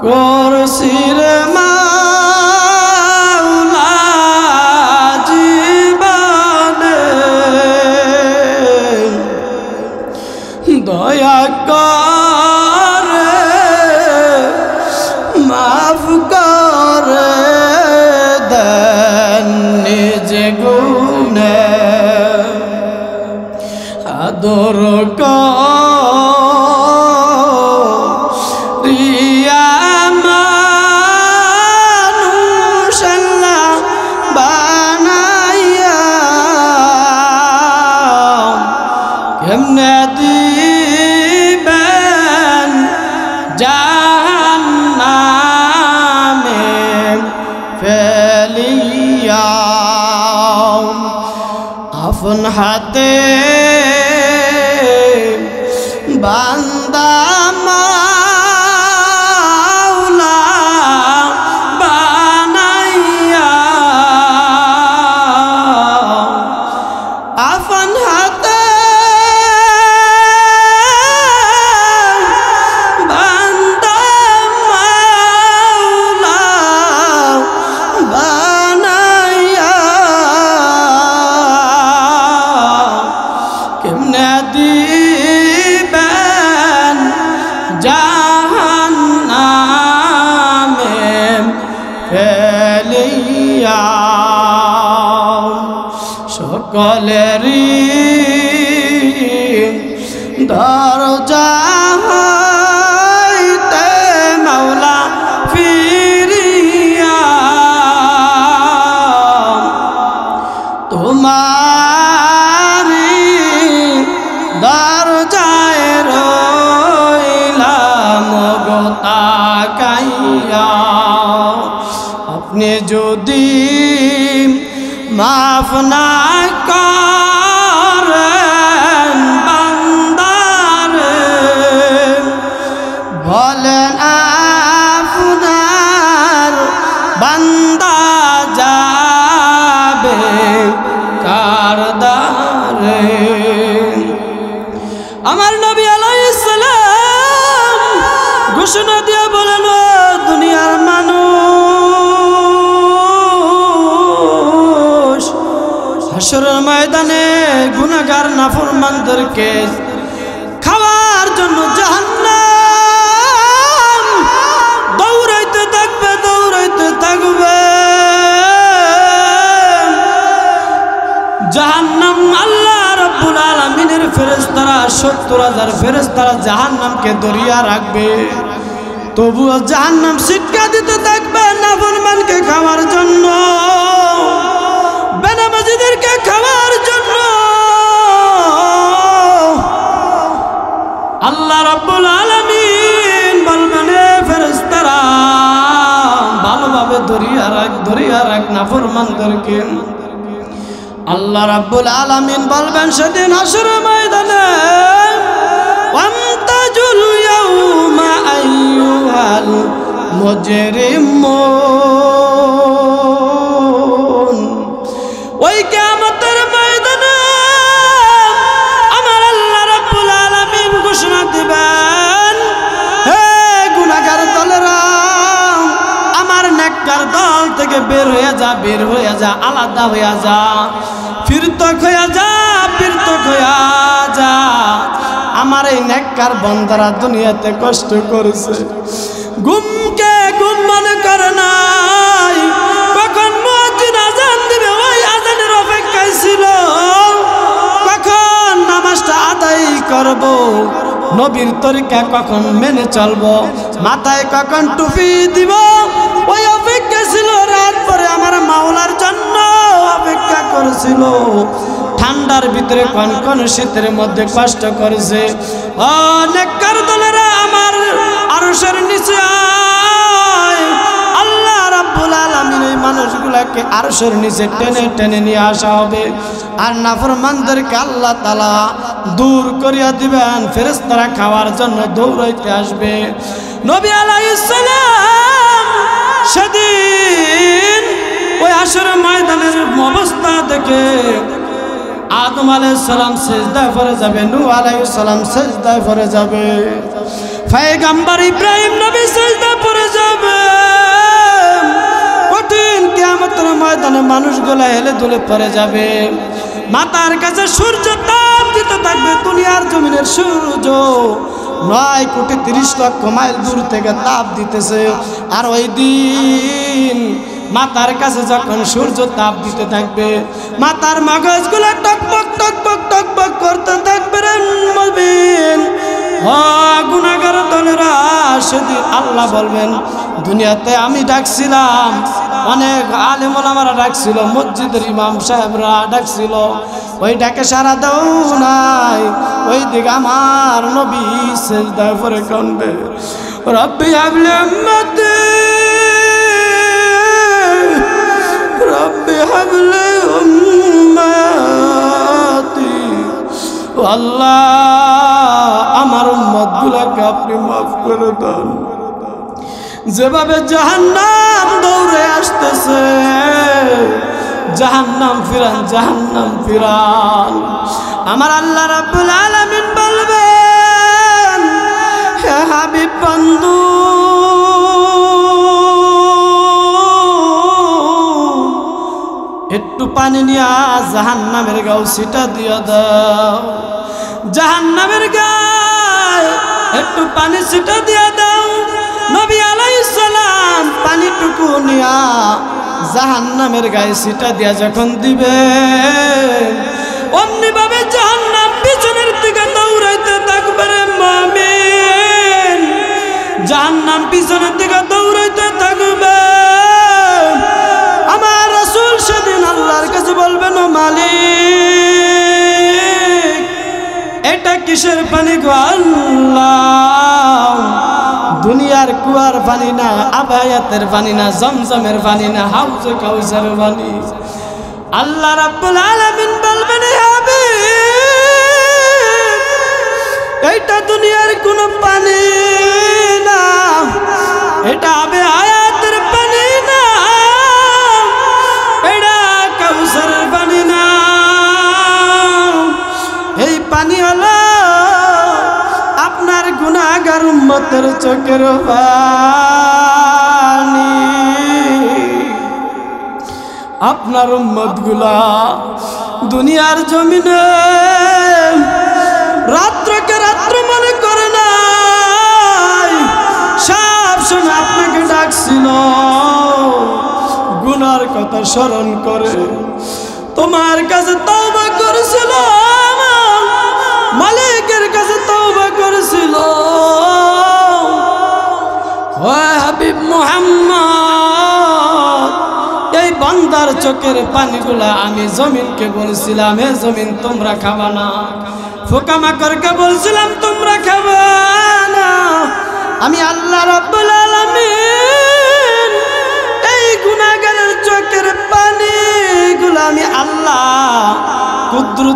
করছি রে মাওলা জীবনে, দয়া করে মাফ করে দেন নিজে গুনে, আদর করিয়া মানুষ আল্লাহ বানাইয়া, কেমনে দিবেন জাহান্নামে ফেলিয়া, আপন হাতে বান্দা মাওলা বানাইয়া, আপন হাতে বান্দা মাওলা বানাইয়া, কেমনে দিবেন জাহান্নামে ফেলিয়া, সকলেরই দরজা হইতে মাওলা ফিরিয়া, তোমারি দরজায় রইলাম গো তাকাইয়া। আপনি যদি মাফ না করেন বান্দারে, বলেন আপনার বান্দা যাবে কার দ্বারে। আমার নবী আলাইহিস সালাম ঘোষণা দিয়ে বলেন, ও দুনিয়ার মানুষ, হাসরের ময়দানে গুনাহগার নাফরমানদেরকে খাওয়ার জন্য জাহান্নাম দৌড়াইতে থাকবে, দৌড়াইতে থাকবে। জাহান্নাম আল্লাহ রাব্বুল আলামিনের ফেরেশতারা ৭০,০০০ ফেরেশতারা জাহান্নামকে দরিয়া রাখবে, তবুও জাহান্নাম শিক্ষা দিতে থাকবে নাফরমানকে খাওয়ার জন্য, বেনামাজীদেরকে খাওয়ার জন্য। ধরিয়া রাখ নাফরমানদেরকে। আল্লাহ রাব্বুল আলামিন বলবেন সেদিন হাসরের ময়দানে, ওয়ামতাজুল ইয়াউমা আইয়ুহাল মুজরিমুন। ওই কিয়ামতের ময়দানে আমার আল্লাহ রাব্বুল আলামিন ঘোষণা দিবেন, হে গুনাহগার দলেরা, আমার নেককার দল থেকে বের হয়ে যা, আলাদা হয়ে যা, পৃথক হয়ে যা। আমার এই নেককার বান্দারা দুনিয়াতে কষ্ট করেছে, ঘুমকে ঘুম মনে করে নাই, কখন মুয়াজ্জিন আযান দিবে ওই আযানের অপেক্ষায় ছিল, কখন নামাজটা আদায় করব, নবীর তরিকা কখন মেনে চলবো, মাথায় কখন টুপি দিব, ওই অপেক্ষা ছিল। রাত পরে আমার মাওলার জন্য অপেক্ষা করেছিল, ঠান্ডার ভিতরে কনকন শীতের মধ্যে কষ্ট করেছে। নেককার দলেরা আমার আরশের নিচে আয়। আল্লাহ রাব্বুল আলামিন এই মানুষগুলাকে আরশের নিচে টেনে টেনে নিয়ে আসা হবে, আর নাফরমানদেরকে আল্লাহ তাআলা দূর করিয়া দিবেন, ফেরেশতারা খাওয়ার জন্য দৌড়াইতে আসবে। নবী আলাইহিস সালাম সেদিন ওই হাসরের ময়দানের অবস্থা দেখে আদম আলাইহিস সালাম সিজদায় পড়ে যাবে, নূহ আলাইহিস সালাম সিজদায় পড়ে যাবে, পয়গম্বর ইব্রাহিম নবী সিজদায় পড়ে যাবে। কঠিন কিয়ামতের ময়দানে মানুষগুলো হেলে দুলে পড়ে যাবে, মাথার কাছে সূর্য তাপ দিতে থাকবে। দুনিয়ার জমিনের সূর্য 9,30,00,000 মাইল দূর থেকে তাপ দিতেছে, আর ওই দিন মাথার কাছে যখন সূর্য তাপ দিতে থাকবে, মাথার মগজগুলো টকবক টকবক টকবক করতে থাকবে। রে মুমিন, ও গুনাহগার দলেরা, সেদিন আল্লাহ বলবেন, দুনিয়াতে আমি ডাকছিলাম, অনেক আলেম ওলামারা ডাকছিল, মসজিদের ইমাম সাহেবরা ডাকছিল, ওই ডাকে সারা দাও নাই। ওই দিকে আমার নবী সিজদায় পড়ে কাঁদবে, রব্বি হাবলি উম্মতি, রব্বি হাবলি উম্মতি। আল্লাহ, আমার উম্মতগুলোকে আপনি মাফ করে দেন। যেভাবে জাহান্নাম দৌড়ে আসতেছে, জাহান্নাম ফিরান। আমার আল্লাহ রাব্বুল আলামিন বলবেন, হে হাবিব বন্ধু, একটু পানি নিয়া জাহান্নামের গাও ছিটা দিয়া দাও, জাহান্নামের গায়ে একটু পানি ছিটা দিয়া দাও। নবী আলাইহিস সালাম পানিটুকু নিয়া জাহান্নামের গায়ে ছিটা দিয়া যখন দিবে, অমনি ভাবে জাহান্নাম পিছনের দিকে দৌড়াইতে থাকবে। রে মুমিন, জাহান্নাম পিছনের দিকে দৌড়াইতে থাকবে। আমার রাসূল সেদিন আল্লাহর কাছে বলবেন, ও মালিক, এটা কিসের পানি গো আল্লাহ? দুনিয়ার কুয়ার পানি না, আবায়াতের পানি না, জমজমের পানি না, হাউজে কাউসারের পানি। আল্লাহ রাব্বুল আলামিন বলবেন, হে হাবিব, এইটা দুনিয়ার কোন পানি না, এটা আবায়াতের পানি না, এটা কাউসারের পানি না। এই পানি হলো আপনার গুনাহগার উম্মতের চোখের পানি। আপনার উম্মতগুলা দুনিয়ার জমিনে রাত্রকে রাত্র মনে করে নাই, সব সময় আপনাকে ডাকছিল, গুনার কথা স্মরণ করে তোমার কাছে তওবা করেছিল, মালিকের কাছে তওবা করেছিল। ও হাবিব মুহাম্মদ, এই বান্দার চোখের পানিগুলা আমি জমিনকে বলছিলাম, হে জমিন তোমরা খাবা না, পোকামাকড়কে বলছিলাম তোমরা খাবা না। আমি আল্লাহ রাব্বুল আলামিন এই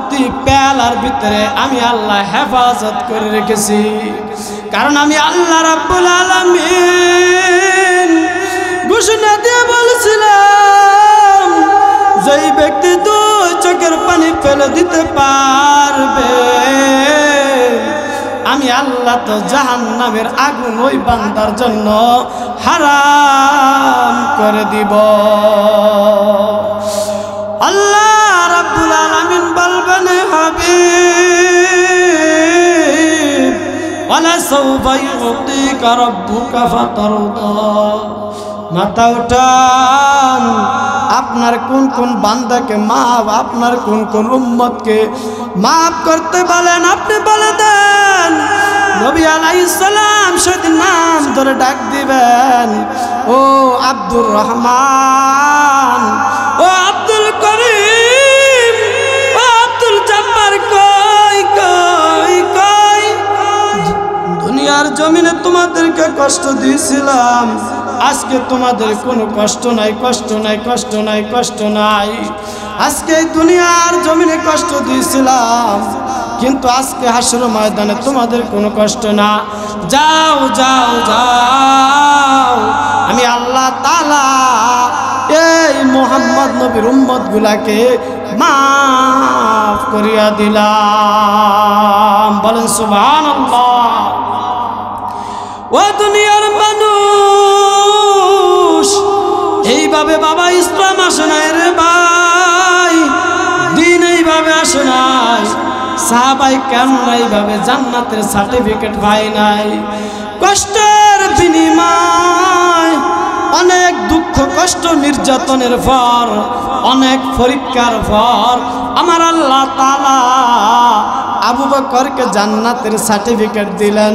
প্রতি পেয়ালার ভিতরে আমি আল্লাহ হেফাজত করে রেখেছি। কারণ আমি আল্লাহ রাব্বুল আলামিন ঘোষণা দিয়ে বলেছিলাম, যেই ব্যক্তি দুই চোখের পানি ফেলে দিতে পারবে, আমি আল্লাহ তো জাহান্নামের আগুন ওই বান্দার জন্য হারাম করে দিব। আল্লাহ রাব্বুল আলামিন বলবেন, হাবিব ওয়ালা সাউফা ইউতিকা রাব্বুকা ফাতারদা। মাথা উঠান, আপনার কোন কোন বান্দাকে মাফ, আপনার কোন কোন উম্মতকে মাফ করতে বলেন, আপনি বলে দেন। নবী আলাইহিস সালাম সেদিন নাম ধরে ডাক দিবেন, ও আব্দুর রহমান, ও আব্দুল করিম, ও আব্দুল জব্বার, কই কই কই। দুনিয়ার জমিনে তোমাদেরকে কষ্ট দিয়েছিলাম, আজকে তোমাদের কোনো কষ্ট নাই, কষ্ট নাই, কষ্ট নাই, কষ্ট নাই। আজকে দুনিয়ার জমিনে কষ্ট দিয়েছিলাম, কিন্তু আজকে হাসর ময়দানে তোমাদের কোনো কষ্ট না। যাও যাও যাও, আমি আল্লাহ তাআলা এই মুহাম্মদ নবীর উম্মত গুলাকে মাফ করিয়া দিলাম। বলেন সুবহানাল্লাহ। ও দুনিয়ার মানুষ, এইভাবে বাবা ইসলাম আসে নাই রে ভাই, দিন এইভাবে আসে নাই। সাহাবাই কেনরা এইভাবে জান্নাতের সার্টিফিকেট পায় নাই? কষ্টের বিনিময়, অনেক দুঃখ কষ্ট নির্যাতনের পর, অনেক পরীক্ষার পর আমার আল্লাহ তাআলা আবু বকরকে জান্নাতের সার্টিফিকেট দিলেন,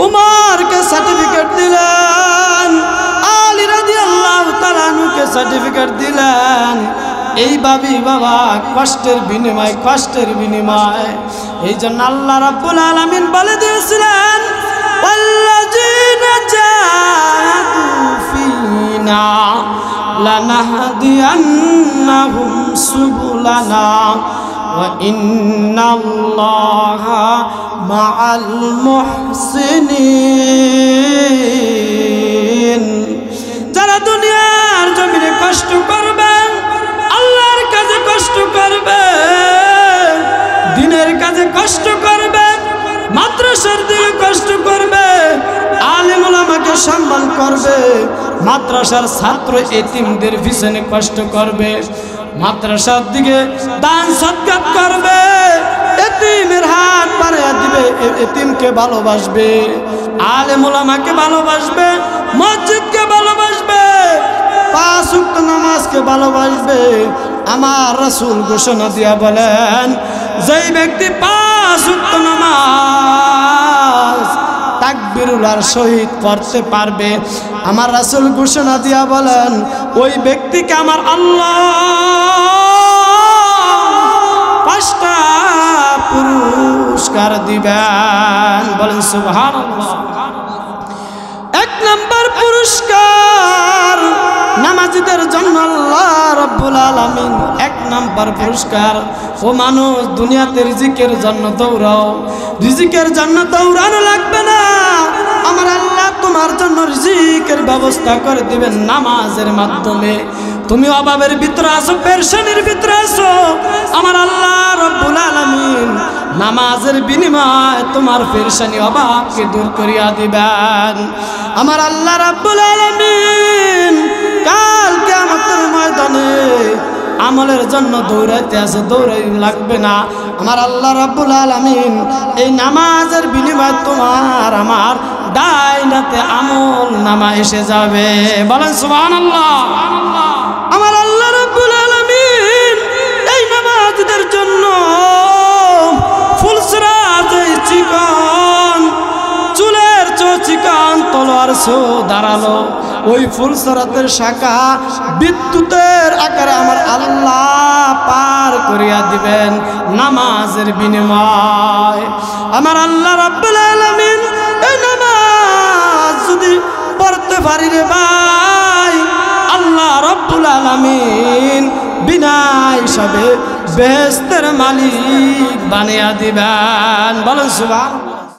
উমরকে সার্টিফিকেট দিলেন, আলী রাদিয়াল্লাহু তাআলা আনহুকে সার্টিফিকেট দিলেন। এইভাবেই বাবা কষ্টের বিনিময়, কষ্টের বিনিময়। এই জন্য আল্লাহ রাব্বুল আলামিন বলে দিয়েছিলেন, ওয়াল্লাযীনা জাহাদু ফীনা লানাহদিয়ান্নাহুম সুবুলানা ওয়া ইন্নাল্লাহা মাআল মুহসিনিন। যারা দুনিয়ার জমিনে কষ্ট করবে, আল্লাহর কাজে কষ্ট করবে, দিনের কাজে কষ্ট করবে, মাদ্রাসার দিকে কষ্ট করবে, আলেম ওলামাকে সম্মান করবে, মাদ্রাসার ছাত্র এতিমদের পিছনে কষ্ট করবে, মাদ্রাসার দিকে দান সদকা করবে, এতিমের হাত বাড়িয়ে দিবে, এতিমকে ভালোবাসবে, আলেম ওলামাকে ভালোবাসবে, মসজিদকে ভালোবাসবে, পাঁচ ওয়াক্ত নামাজকে ভালোবাসবে। আমার রাসূল ঘোষণা দিয়া বলেন, যেই ব্যক্তি পাঁচ ওয়াক্ত নামাজ তাকবীরুল্লাহর সহিত পড়তে পারবে, আমার রাসূল ঘোষণা দিয়া বলেন, ওই ব্যক্তিকে আমার আল্লাহ 5টা পুরস্কার দিবেন। বলেন সুবহানাল্লাহ। 1 নম্বর পুরস্কার নামাজীদের জন্য আল্লাহ রাব্বুল আলামিন 1 নম্বর পুরস্কার। ও মানুষ, দুনিয়াতে রিজিকের জন্য দৌড়াও, রিজিকের জন্য দৌড়ানো লাগবে না। আমার আল্লাহ তোমার জন্য রিজিকের ব্যবস্থা করে দিবেন নামাজের মাধ্যমে। তুমি অভাবের ভিতরে আছো, পেরেশানির ভিতরে আছো, আমার আল্লাহ রাব্বুল আলামিন নামাজের বিনিময়ে তোমার পেরেশানি অভাবকে দূর করিয়া দিবেন। আমার আল্লাহ রাব্বুল আলামিন কাল কিয়ামতের ময়দানে আমলের জন্য দৌড়াইতে আছে, দৌড়াই লাগবে না। আমার আল্লাহ রাব্বুল আলামিন এই নামাজের বিনিময়ে তোমার আমার ডাইনাতে আমল নামা এসে যাবে। বলেন সুবহানাল্লাহ। আমার আল্লাহ রাব্বুল আলামিন এই নামাজীদের জন্য ফুলসরাত চিকন চুলের চিকন তলোয়ার সো দাঁড়ালো, ওই ফুলসরাতের শাখা বিদ্যুতের আকারে আমার আল্লাহ পার করিয়া দিবেন নামাজের বিনিময়। আমার আল্লাহ রাব্বুল আলামিন এই নামাজ যদি পড়তে পারি রে ভাই, আল্লাহ রাব্বুল আলামিন বিনা হিসাবে বেহেশতের মালিক বানিয়ে দিবেন। বলেন সুবহান।